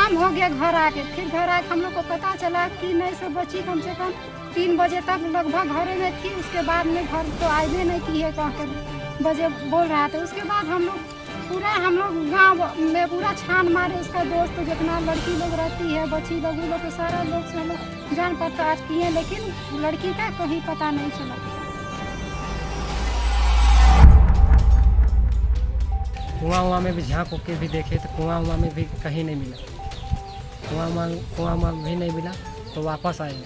शाम हो गया घर आके, फिर घर आके हम लोग को पता चला कि नहीं सब बच्ची कम से कम 3 बजे तक लगभग घरे में थी। उसके बाद में घर तो आए नहीं की है कह के बजे बोल रहा था। उसके बाद हम लोग गांव में पूरा छान मारे, उसका दोस्त जितना लड़की लोग रहती है, बच्ची लोग, वो लोग के सारा लोग से हम लोग जान पड़ताल किए, लेकिन लड़की का कहीं पता नहीं चला। कुआं में भी झाँक के भी देखे तो कुआं में भी कहीं नहीं मिला, कुआं भी नहीं मिला। तो वापस आए,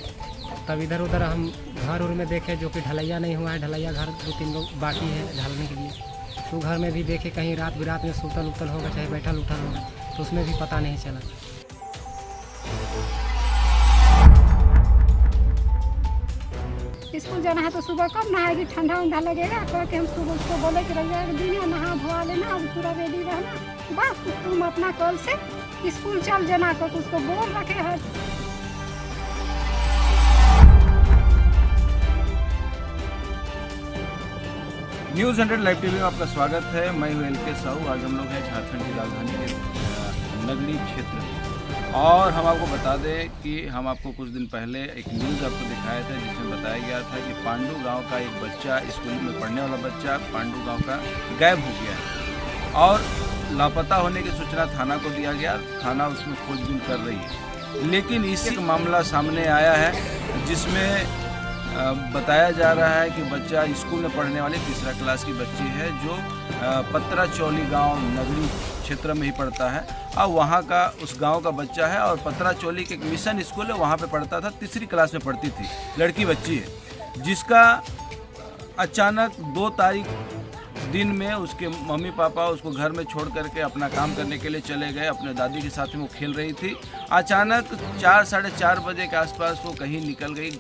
तब इधर उधर हम घर उर में देखे जो कि ढलैया नहीं हुआ है, ढलैया घर 2-3 लोग बाकी है ढालने के लिए। तो घर में भी देखे कहीं रात बिरात में सुतल उतल होगा, चाहे बैठल उठल होगा, तो उसमें भी पता नहीं चला। स्कूल जाना है तो सुबह कब नहाएगी, ठंडा उंडा लगेगा कह के हम सुबह उसको बोले कि रविवार के दिन है, नहा धोआ लेना, अब पूरा रेडी रहना, बस तुम अपना कल से स्कूल चल जाना कह उसको बोल रखे हर। न्यूज़ 100 लाइव टीवी में आपका स्वागत है। मैं हूं LK साहू। आज हम लोग हैं झारखंड की राजधानी के नगड़ी क्षेत्र में, और हम आपको बता दें कि हम आपको कुछ दिन पहले एक न्यूज़ आपको दिखाया था जिसमें बताया गया था कि पांडू गांव का एक बच्चा, स्कूल में पढ़ने वाला बच्चा पांडू गांव का गायब हो गया है और लापता होने की सूचना थाना को दिया गया। थाना उसमें खोजबीन कर रही है, लेकिन इसी का मामला सामने आया है जिसमें बताया जा रहा है कि बच्चा स्कूल में पढ़ने वाली 3रा क्लास की बच्ची है जो पतराचौली गांव नगरी क्षेत्र में ही पढ़ता है, और वहां का उस गांव का बच्चा है। और पतराचौली के एक मिशन स्कूल है, वहां पे पढ़ता था, 3री क्लास में पढ़ती थी, लड़की बच्ची है, जिसका अचानक 2 तारीख दिन में उसके मम्मी पापा उसको घर में छोड़ करके अपना काम करने के लिए चले गए। अपने दादी के साथ में वो खेल रही थी। अचानक 4 साढ़े 4 बजे के आसपास वो कहीं निकल गई,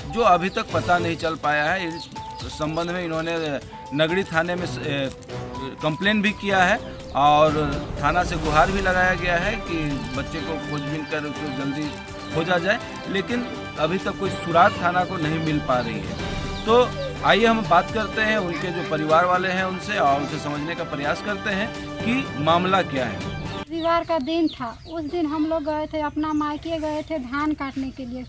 जो अभी तक पता नहीं चल पाया है। इस संबंध में इन्होंने नगड़ी थाने में कंप्लेन भी किया है और थाना से गुहार भी लगाया गया है कि बच्चे को खोजबीन कर उसको जल्दी खोजा जाए, लेकिन अभी तक कोई सुराग थाना को नहीं मिल पा रही है। तो आइए हम बात करते हैं उनके जो परिवार वाले हैं उनसे, और उनसे समझने का प्रयास करते हैं कि मामला क्या है। रविवार का दिन था, उस दिन हम लोग गए थे अपना मायके, गए थे धान काटने के लिए।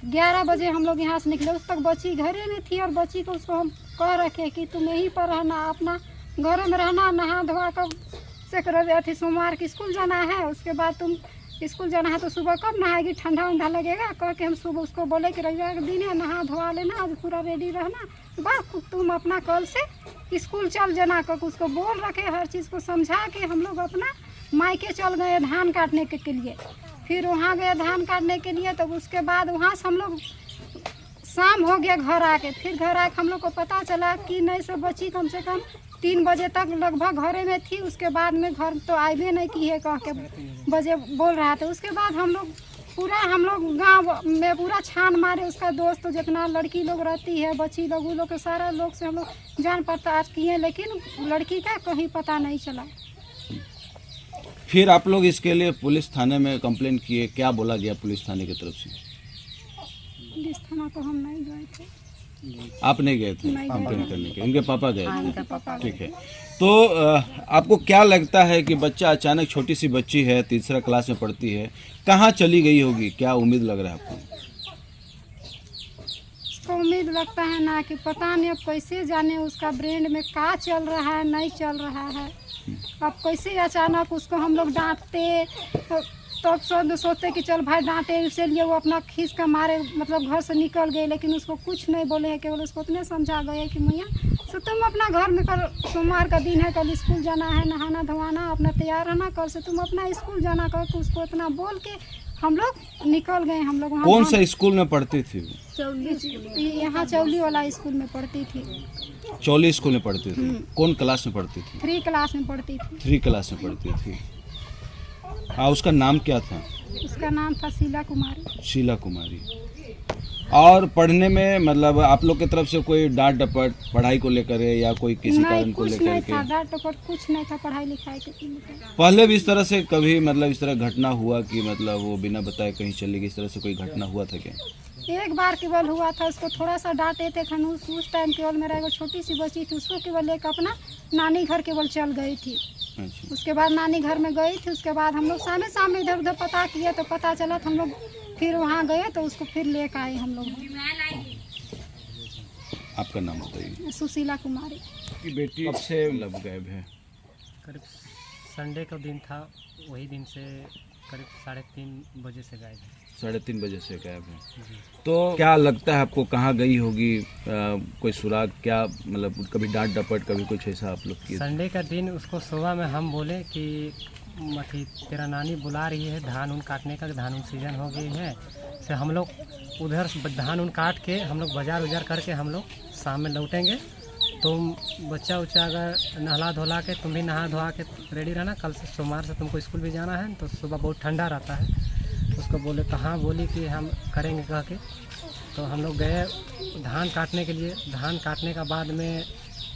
11 बजे हम लोग यहाँ से निकले, उस तक बच्ची घरे में थी और बच्ची को उसको हम कह रखे कि तुम यहीं पर रहना, अपना घर में रहना, नहा धोआ कर से सोमवार की स्कूल जाना है, उसके बाद तुम स्कूल जाना है तो सुबह कब नहाएगी, ठंडा उंडा लगेगा कह के हम सुबह उसको बोले कि रविवार के दिन है, नहा धोआ लेना, आज पूरा रेडी रहना, बस तुम अपना कल से स्कूल चल जाना कह उसको बोल रखे। हर चीज़ को समझा के हम लोग अपना मायके चल गए धान काटने के लिए। फिर वहाँ गए धान काटने के लिए, तब उसके बाद वहाँ से हम लोग शाम हो गया घर आके, फिर घर आके हम लोग को पता चला कि नहीं सब बच्ची कम से कम 3 बजे तक लगभग घरे में थी। उसके बाद में घर तो आए नहीं की है कह के बजे बोल रहा था। उसके बाद हम लोग गांव में पूरा छान मारे, उसका दोस्त जितना लड़की लोग रहती है, बच्ची लोग, वो लोग के सारा लोग से हम लोग जान पड़ताल किए, लेकिन लड़की का कहीं पता नहीं चला। फिर आप लोग इसके लिए पुलिस थाने में कंप्लेंट किए, क्या बोला गया पुलिस थाने की तरफ से? पुलिस थाना तो हम नहीं गए थे। आप नहीं गए थे कंप्लेंट करने के? उनके पापा गए थे। ठीक है, तो आपको क्या लगता है कि बच्चा अचानक, छोटी सी बच्ची है, 3रा क्लास में पढ़ती है, कहाँ चली गई होगी? क्या उम्मीद लग रहा है आपको? उसको उम्मीद लगता है ना कि पता नहीं अब कैसे जाने उसका ब्रेन में क्या चल रहा है, नहीं चल रहा है। अब कैसे अचानक उसको हम लोग डांटते तो सोचते कि चल भाई डांटे, इसलिए वो अपना खींच का मारे मतलब घर से निकल गए, लेकिन उसको कुछ नहीं बोले हैं, केवल उसको उतने समझा गए कि मैया तो तुम अपना घर में कल सोमवार का दिन है, कल स्कूल जाना है, नहाना धोवाना, अपना तैयार रहना, कल से तुम अपना स्कूल जाना कर। उसको इतना बोल के हम लोग निकल गए। हम लोग कौन सा स्कूल में पढ़ती थी? यहाँ चौली वाला स्कूल में पढ़ती थी। चौली स्कूल में पढ़ती थी। कौन क्लास में पढ़ती थी? 3 क्लास में पढ़ती थी। 3 क्लास में पढ़ती थी। उसका नाम क्या था? उसका नाम था शीला कुमारी। शीला कुमारी। और पढ़ने में मतलब आप लोग की तरफ से कोई डांट डपट पढ़ाई को लेकर है या कोई किसी कारण को लेकर नहीं था, डांट डपट कुछ नहीं था पढ़ाई लिखाई के। पहले भी इस तरह से कभी मतलब इस तरह घटना हुआ कि मतलब वो बिना बताए कहीं चली गई, इस तरह से कोई घटना हुआ था क्या? एक बार केवल हुआ था, उसको थोड़ा सा डांटे थे खनूस, उस टाइम केवल मेरा एक छोटी सी बच्ची थी, उसको केवल एक अपना नानी घर केवल चल गई थी। अच्छा। उसके बाद नानी घर में गई थी। उसके बाद हम लोग सामने सामने इधर उधर पता किए तो पता चला तो हम लोग फिर वहाँ गए तो उसको फिर लेकर आए हम लोग। आपका नाम बताइए। सुशीला कुमारी। कि बेटी कब से मतलब गायब है? करीब संडे का दिन था, वही दिन से करीब 3:30 बजे से गायब है। 3:30 बजे से गायब है। जी। तो क्या लगता है आपको, कहाँ गई होगी? कोई सुराग, क्या मतलब कभी डांट डपट, कभी कुछ ऐसा आप लोग किए? संडे का दिन उसको सुबह में हम बोले कि मथी तेरा नानी बुला रही है धान उन काटने का, धान उन सीजन हो गई है। से हम लोग उधर धान उन काट के हम लोग बाजार उजार करके हम लोग शाम में लौटेंगे। तुम बच्चा उच्चा अगर नहला धोला के, तुम भी नहा धोआ के रेडी रहना, कल से सोमवार से तुमको स्कूल भी जाना है। तो सुबह बहुत ठंडा रहता है। उसको बोले तो हाँ, बोली कि हम करेंगे कह के। तो हम लोग गए धान काटने के लिए। धान काटने का बाद में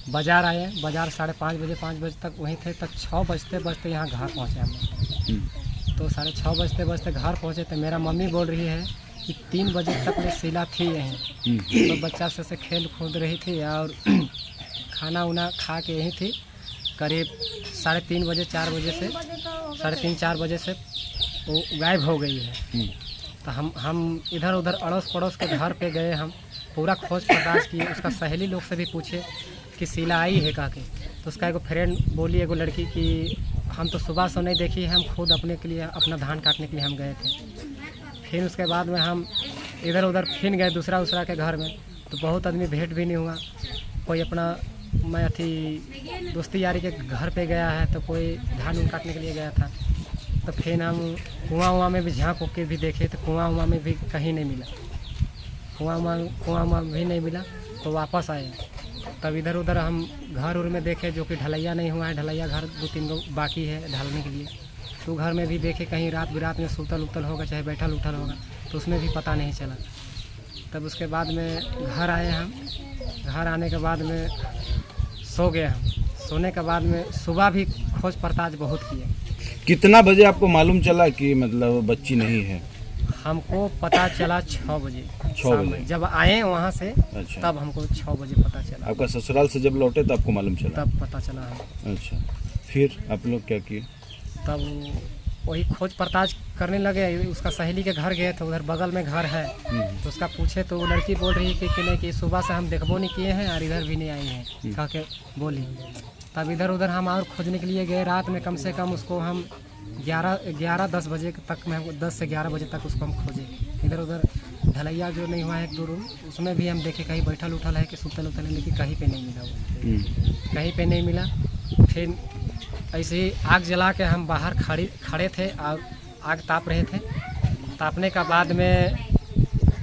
बाज़ार आए। बाज़ार 5:30 बजे 5 बजे तक वहीं थे, तक 6 बजते बजते यहाँ घर पहुँचे हम लोग। तो 6:30 बजते बजते घर पहुँचे तो मेरा मम्मी बोल रही है कि 3 बजे तक में शीला थी यहीं। तो बच्चा से खेल कूद रही थी और खाना उना खा के यहीं थी। करीब 3:30 बजे 4 बजे से 3:30 4 बजे से वो गायब हो गई है। तो हम इधर उधर अड़ोस पड़ोस के घर पे गए, हम पूरा खोज खदाज किए। उसका सहेली लोग से भी पूछे कि शीला आई है कह के। तो उसका एगो फ्रेंड बोली, एगो लड़की, कि हम तो सुबह से नहीं देखी, हम खुद अपने के लिए अपना धान काटने के लिए हम गए थे। फिर उसके बाद में हम इधर उधर फिर गए दूसरा के घर में। तो बहुत आदमी भेंट भी नहीं हुआ। कोई अपना मैं अथी दोस्ती यारी के घर पे गया है, तो कोई धान काटने के लिए गया था। तो फिर हम कुआं में भी झाँक के भी देखे तो कुआं में भी कहीं नहीं मिला। कुआं भी नहीं मिला। तो वापस आए। तब इधर उधर हम घर उर में देखे, जो कि ढलैया नहीं हुआ है। ढलैया घर 2-3 गो बाकी है ढालने के लिए। तो घर में भी देखे, कहीं रात बिरात में सुतल उतल होगा, चाहे बैठल उठल होगा, तो उसमें भी पता नहीं चला। तब उसके बाद में घर आए हम। घर आने के बाद में सो गए हम। सोने के बाद में सुबह भी खोज पड़ताछ बहुत किए। कितना बजे आपको मालूम चला कि मतलब बच्ची नहीं है? हमको पता चला 6 बजे। 6 बजे जब आए वहाँ से। अच्छा। तब हमको 6 बजे पता चला। आपका ससुराल से जब लौटे तब आपको मालूम चला? तब पता चला हम। अच्छा। फिर आप लोग क्या किए? तब वही खोज पड़ताछ करने लगे। उसका सहेली के घर गए थे, उधर बगल में घर है। तो उसका पूछे तो वो लड़की बोल रही है कि नहीं, कि सुबह से हम देखबो नहीं किए हैं और इधर भी नहीं आई हैं कह के बोली। तब इधर उधर हम और खोजने के लिए गए। रात में कम से कम उसको हम 11-10 बजे तक में, 10 से 11 बजे तक उसको हम खोजे। इधर उधर ढलैया जो नहीं हुआ है 1-2 रूम, उसमें भी हम देखे कहीं बैठल उठल है कि सुतल उतल है, लेकिन कहीं पे नहीं मिला वो। कहीं पे नहीं मिला। फिर ऐसे ही आग जला के हम बाहर खड़े थे और आग ताप रहे थे। तापने का बाद में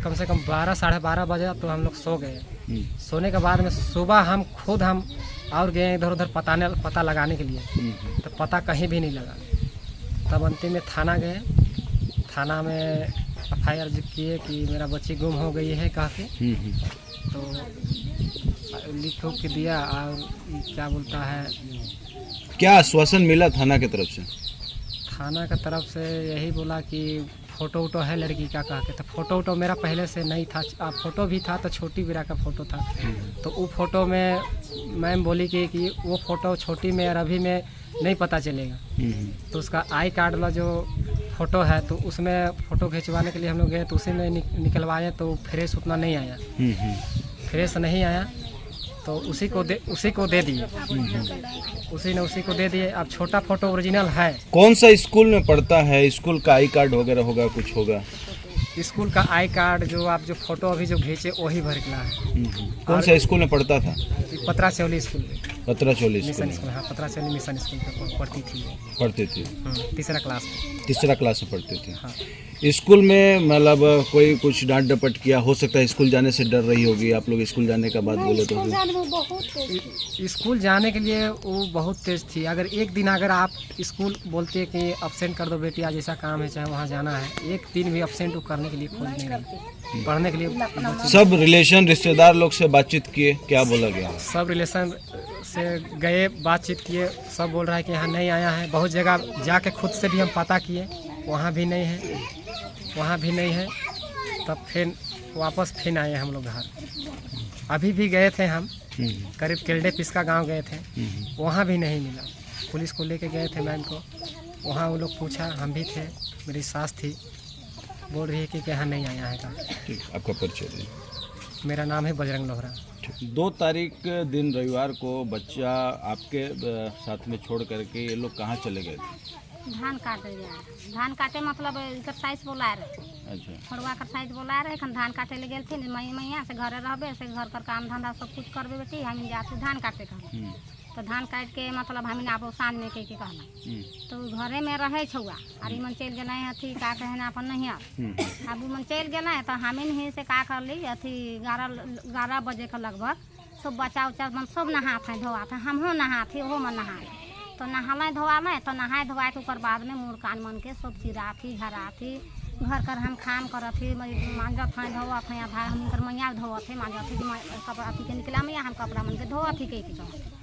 कम से कम 12-12:30 बजे तो हम लोग सो गए। सोने के बाद में सुबह हम खुद और गए इधर उधर पता लगाने के लिए। तो पता कहीं भी नहीं लगा। तब अंतिम में थाना गए। थाना में FIR किए कि मेरा बच्ची गुम हो गई है कह के। तो लिख के दिया। और क्या बोलता है, क्या आश्वासन मिला थाना की तरफ से? थाना की तरफ से यही बोला कि फ़ोटो वोटो है लड़की का कह के। तो फ़ोटो मेरा पहले से नहीं था। फ़ोटो भी था तो छोटी बिरा का फ़ोटो था। तो वो फ़ोटो में मैम बोली कि वो फ़ोटो छोटी में और अभी में नहीं पता चलेगा। तो उसका आई कार्ड वाला जो फ़ोटो है, तो उसमें फ़ोटो खिंचवाने के लिए हम लोग गए। तो उसी में निकलवाए तो फ्रेश उतना नहीं आया। फ्रेश नहीं आया तो उसी को दे दिए। उसी को दे दिए। अब छोटा फ़ोटो ओरिजिनल है। कौन सा स्कूल में पढ़ता है? स्कूल का आई कार्ड वगैरह होगा, कुछ होगा? स्कूल का आई कार्ड जो आप जो फोटो अभी जो भेजे वही भर के है। कौन सा स्कूल में पढ़ता था? पतराचौली स्कूल में। पतराचौली मिशन स्कूल, हाँ पतराचौली मिशन स्कूल पे पढ़ती थी। तीसरा क्लास में। तीसरा क्लास में पढ़ते थे। हाँ। स्कूल में मतलब कोई कुछ डांट डपट किया हो सकता है? स्कूल जाने से डर रही होगी। आप लोग स्कूल जाने का बाद बोले तो? स्कूल जाने के लिए वो बहुत तेज थी। अगर एक दिन अगर आप स्कूल बोलते कि अब्सेंट कर दो बेटी, आज ऐसा काम है, चाहे वहाँ जाना है, एक दिन भी अब्सेंट करने के लिए खोज नहीं रही। पढ़ने के लिए सब रिलेशन रिश्तेदार लोग से बातचीत किए, क्या बोला गया? सब रिलेशन से गए, बातचीत किए। सब बोल रहा है कि यहाँ नहीं आया है। बहुत जगह जाके खुद से भी हम पता किए, वहाँ भी नहीं है, वहाँ भी नहीं है। तब फिर वापस फिर आए हम लोग घर। अभी भी गए थे हम, करीब केल्डे पिस्का गांव गए थे, वहाँ भी नहीं मिला। पुलिस को लेके गए थे मैम को, वहाँ वो लोग पूछा, हम भी थे, मेरी सास थी, बोल रही है कि यहाँ नहीं आया है का। ठीक, आपका परिचय दीजिए। मेरा नाम है बजरंग लोहरा। 2 तारीख दिन रविवार को बच्चा आपके साथ में छोड़ करके ये लोग कहाँ चले गए थे? धान काटे गया। धान काटे मतलब एक्सरसाइज बोला रहे। अच्छा, छोड़वा एक्सरसाइज बोला रहे, खन धान काटे ले गए थे। मैया से घरे रहबे, से घर कर काम धंधा सब कुछ करबे बेटी, हम जाते धान काटे कहना। तो धान काट के मतलब हम आप सांझ में कह के कहना, तो घरे में रहे छुआ अरे मन चल गए अथी का कहना अपन नहीं अब मन चल गए। तो हमें ही से का कर ली अथी 11 बजे के लगभग सब बच्चा उच्चा मन सब नहाते हैं धोआते हैं, हमहो नहाते ओहो मन नहाए। तो नहाले धोआले तो नहाए धोआए के ऊपर बाद में मुँह कान मन के सब चिराथी झराथी घर कर हम काम करथी मांजत हैं धोवत हैं। आधा हम मैया धोवत है मांजत कपड़ा अथी के निकला मैया हम कपड़ा मन के धोवत ही कह।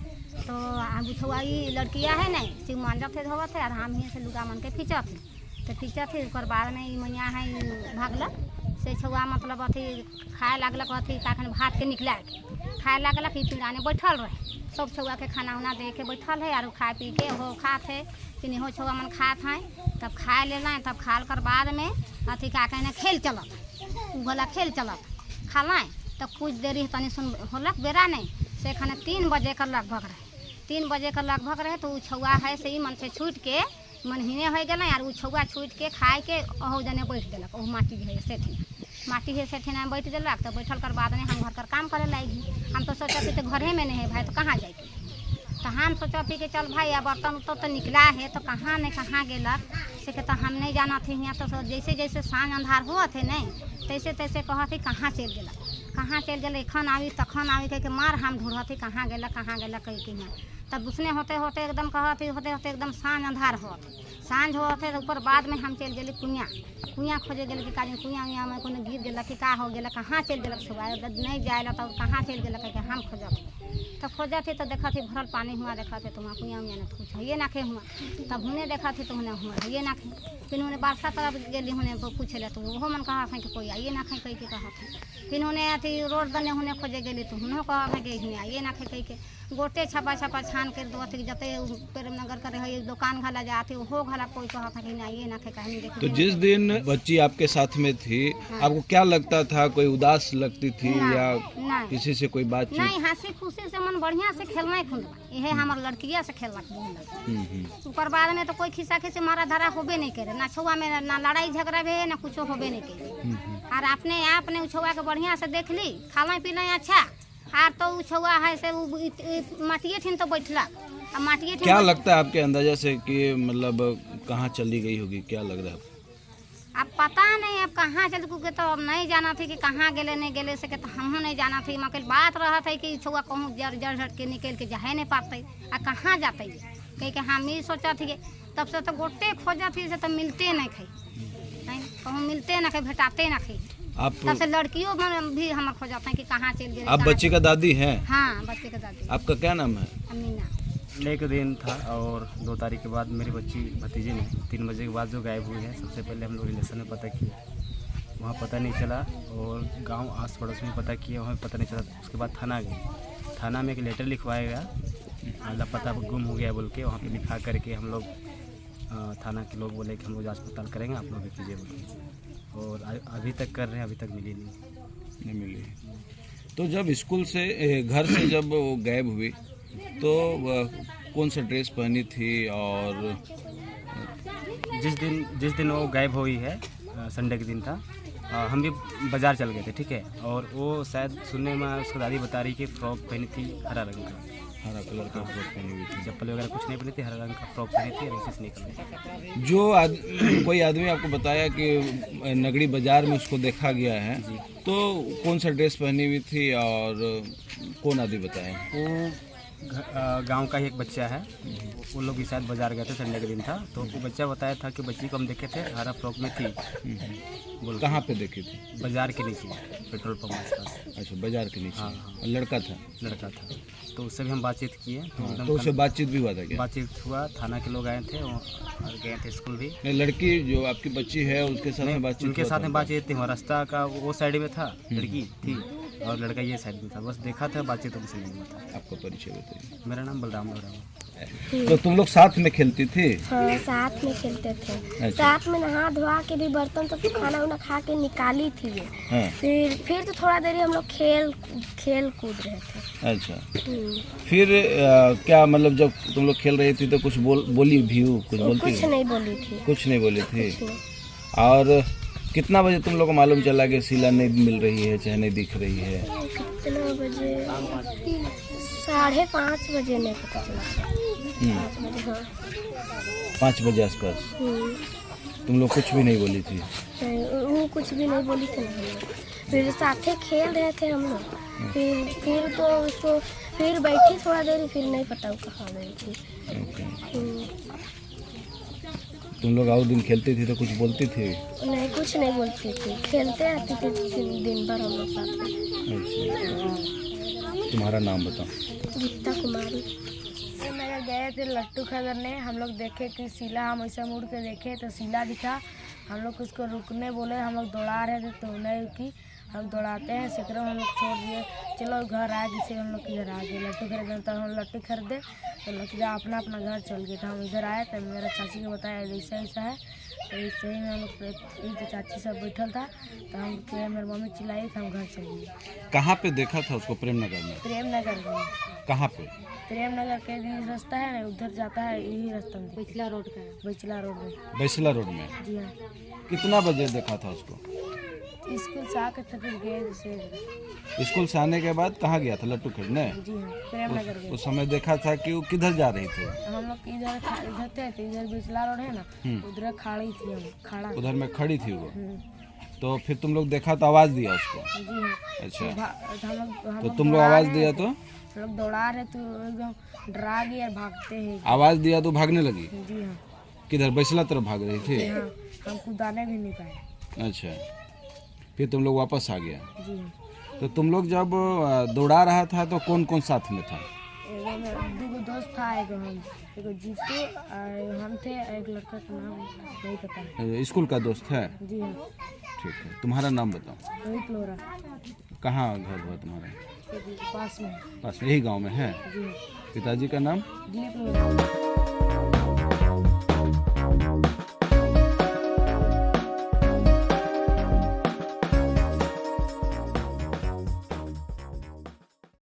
तो हम छुआ लड़किया है नहीं सिर्फ मांजत थे धोवत है और हम ही से लुगा मन के खींचत थे। तो खींचत थे ऊपर बाद में मैया है भागलक से छुआ मतलब अथी खाए लगलक अथी काखन भात के निकला खाए लगलक ई पीड़ाने बैठल रहे। सब छुआ के खाना उना दे के बैठल है और खा पी के हो खात है कि हो छुआ मन खात हैं। तब खाए लेना तब खाल कर बाद में अथी का कहना खेल चलत उगला खेल चलत खालाएँ। तब कुछ देरी तनी सुन होलक बेरा नहीं से खाने 3 बजे का लगभग रहे। 3 बजे का लगभग रहे तो छुआ है से ही मन से छूट के मन हिने हो गए यार छुआ छूट के खाए के ओह जने बैठ दिलक। ओह माटी है सेठी में बैठ दिलक। तो बैठल कर बाद में हम घर कर काम करे लगी। हम तो सोचा तो घरे में नहीं है भाई तो कहाँ जाए। तो हम सोचा कि चल भाई अब बर्तन तो निकला है तो कहाँ नहीं कहाँ गेलक से तो हम नहीं जाना थे। यहाँ तो जैसे जैसे सांझ अंधार हुआ थे नहीं तैसे तैसे कहा थी कहाँ चल गेलक कहाँ चल गए खन आवी तखन आवी कह के मार हम ढूंढती कहाँ गेला कह के यहाँ। तब उसने होते होते एकदम कहती होते होते एकदम सांझ अंधार सांझ होते ऊपर बाद में हम चल गए कुइयाँ खोजे गए कि काज कुइयाँ में कोनो गिर गया कि का हो गया कहाँ चल गए सुबह नहीं जाए तो कहाँ चल गए कह हम खोजत। तो खोजत तो देखा थी भरल पानी हुआ देखा थे तो वहाँ कुइयाँ में तो कुछ है ना खे हुआ। तब हुने देखा थी तो उन्हें हुआ है ना खे। फिर उन्हें बारसा तरफ गली उन्हें पूछे ले तो वो मन कहा था कि कोई आइए ना खे कह के कहा था। फिर उन्हें अथी रोड दने उन्हें खोजे गली तो उन्होंने कहा था कि हुने आइए ना खे कह के गोटे छपा छान कर दो अथी जते प्रेम नगर करे है दुकान घला जाते हो घला कोई कहा था कि आइए ना खे कहीं देख। तो जिस दिन बच्ची आपके साथ में थी आपको क्या लगता था? कोई उदास लगती थी या किसी से कोई बातचीत? नहीं, हंसी खुशी से मन बढ़िया से खेलना ही खुद यह हमार लड़किया से खेलना। ऊपर बाद में तो कोई खिस्सा खिस्से मारा धारा होबे नहीं करे ना छुआ में ना लड़ाई झगड़ा भी ना कुछ होबे नहीं करे। और अपने आप ने छुआ के बढ़िया से देख ली खाना पीना अच्छा आर तो छुआ है से माटिए थी तो बैठला माटिए। क्या लगता है आपके अंदाजा से कि मतलब कहाँ चली गई होगी? क्या लग रहा है अब पता नहीं अब कहाँ चल के तो अब नहीं जाना थी कि कहाँ गए नहीं गए से तो हमहूँ नहीं जाना थी। मकल बात रहा था कि छुआ कहूँ जड़ झट के निकल के जाए नहीं पाते आ कहाँ जाते कह के हम ही सोचा थी तब से तो गोटे खोजा थी से तो मिलते नहीं खाई कहूँ मिलते ना खाई भेटाते ना खाई। आप तब से लड़कियों में भी हम खोजाते हैं कि कहाँ चल गए। आप बच्चे का दादी हैं? हाँ बच्चे का दादी। आपका क्या नाम है? अमीना। एक दिन था और 2 तारीख के बाद मेरी बच्ची भतीजे ने 3 बजे के बाद जो गायब हुई है सबसे पहले हम लोग रिलेशन में पता किया, वहाँ पता नहीं चला और गांव आस पड़ोस में पता किया वहाँ पता नहीं चला। उसके बाद थाना गए, थाना में एक लेटर लिखवाया गया मतलब पता गुम हो गया बोल के वहाँ पे लिखा करके हम लोग थाना के लोग बोले कि हम लोग जाँच पड़ताल करेंगे आप लोग भी कीजिए बोल के। और अभी तक कर रहे हैं, अभी तक मिली नहीं मिली। तो जब स्कूल से घर से जब वो गायब हुई तो कौन सा ड्रेस पहनी थी? और जिस दिन वो गायब हुई है संडे के दिन था, हम भी बाज़ार चल गए थे ठीक है। और वो शायद सुनने में उसकी दादी बता रही कि फ्रॉक पहनी थी हरा रंग का, हरा कलर का फ्रॉक पहनी हुई थी, चप्पल वगैरह कुछ नहीं पहनी थी, हरा रंग का फ्रॉक पहनी थी और से निकल गई। जो कोई आदमी आपको बताया कि नगड़ी बाजार में उसको देखा गया है तो कौन सा ड्रेस पहनी हुई थी और कौन आदमी बताया? वो गांव का ही एक बच्चा है, वो लोग भी शायद बाजार गए थे संडे के दिन था तो वो बच्चा बताया था कि बच्ची को हम देखे थे हरा फ्रॉक में थी। बोल कहाँ पे देखी थी? बाजार के नीचे पेट्रोल पंप के पास। अच्छा बाजार के नीचे। हाँ। लड़का था? लड़का था। तो उससे भी हम बातचीत किए तो उससे बातचीत भी हुआ था क्या? बातचीत हुआ, थाना के लोग आए थे और गए थे स्कूल भी। नहीं, लड़की जो आपकी बच्ची है उसके साथ में बातचीत? उनके साथ में बातचीत थी, रास्ता का वो साइड में था लड़की थी और लड़का ये साइड में था, बस देखा था, बातचीत उनसे नहीं हुआ था। आपका परिचय बताइए। मेरा नाम बलराम लोहरा है। तो तुम लोग साथ में खेलती थी? हाँ, साथ में खेलते थे। अच्छा। साथ में नहा धोआ के भी बर्तन सब खाना उना खा के निकाली थी वो। हाँ। फिर तो थोड़ा देर हम लोग खेल कूद रहे थे। अच्छा, फिर क्या मतलब जब तुम लोग खेल रही थी तो कुछ बोली भी हो? कुछ बोलती कुछ नहीं बोली थी। कुछ नहीं बोली थी। कुछ नहीं। और कितना बजे तुम लोग को मालूम चला कि शीला नहीं मिल रही है, चाहे नहीं दिख रही है? कितना बजे? 5:30 बजे नहीं पता चला। 5 बजे, हाँ। 5 बजे आसपास तुम लोग कुछ भी नहीं बोली थी? नहीं, वो कुछ भी नहीं बोली थी ना। फिर साथे खेल रहे थे हम लोग। फिर तो उसको फिर बैठी थोड़ा देर, फिर नहीं पता वो कहाँ गई थी। तुम लोग और दिन खेलती थी तो कुछ बोलती थी? नहीं, कुछ नहीं बोलती थी। खेलते रहती थी दिन भर हम लोग साथ में। अच्छा, तुम्हारा नाम बताओ। गीता कुमारी। मेरे गए थे लट्टू खरीदने, हम लोग देखे कि शीला, हम ऐसा मुड़ के देखे तो शीला दिखा। हम लोग उसको रुकने बोले, हम लोग दौड़ा रहे थे तो नहीं रुकी। हम दौड़ाते हैं सेकड़ों, हम लोग छोड़ दिए, चलो घर आ गए। जिससे हम लोग इधर आ गए लट्टू खरीदने। तो हम लट्टू खरीदे तो लट्टू अपना अपना घर चल गए। तो हम इधर आए तो मेरा चाची को बताया ऐसा ऐसा है। तो ऐसे ही में हम लोग तो चाची सब बैठल था तो हम मेरी मम्मी चिल्लाई तो हम घर चल गए। कहाँ पे देखा था उसको? प्रेमनगर में? प्रेमनगर में। कहाँ पे? प्रेमनगर के रास्ता है ना, उधर जाता है, यही रास्ता में बैचला रोड का है। बैचला रोड में। बैचला रोड में? जी हाँ। कितना बजे देखा था उसको? स्कूल से आकर तो फिर गए जैसे। स्कूल से आने के बाद कहाँ गया था लट्टू खेलने? जी हाँ, प्रेमनगर गए। उस समय देखा था कि वो किधर जा रही थी? हम लोग इधर थे तो इधर बैचला रोड है ना, उधर खड़ी थी, हम खड़ा। उधर में खड़ी थी वो। तो फिर तुम लोग देखा तो आवाज़ दिया उसको? जी हाँ। अच्छा, तो तुम लोग आवाज़ दिया तो? हम लोग दौड़ा रहे तो एकदम डरा गए और भागते हैं। आवाज़ दिया तो भागने लगी? जी हाँ। किधर? बैचला तरफ भाग रही थी? हाँ, हम कूदाने भी नहीं पाए। अच्छा, फिर तुम लोग वापस आ गया? जी हाँ। तो तुम लोग जब दौड़ा रहा था तो कौन कौन साथ में था? दो दोस्त था, एगो जीतू और हम थे, एक लड़का का नाम नहीं पता है। स्कूल का दोस्त है? जी हाँ। ठीक है, तुम्हारा नाम बताओ। रोहित लोरा। कहाँ घर हुआ तुम्हारा? पास में। पास में, यही गांव में है? जी हाँ। पिताजी का नाम? दिलीप लोरा।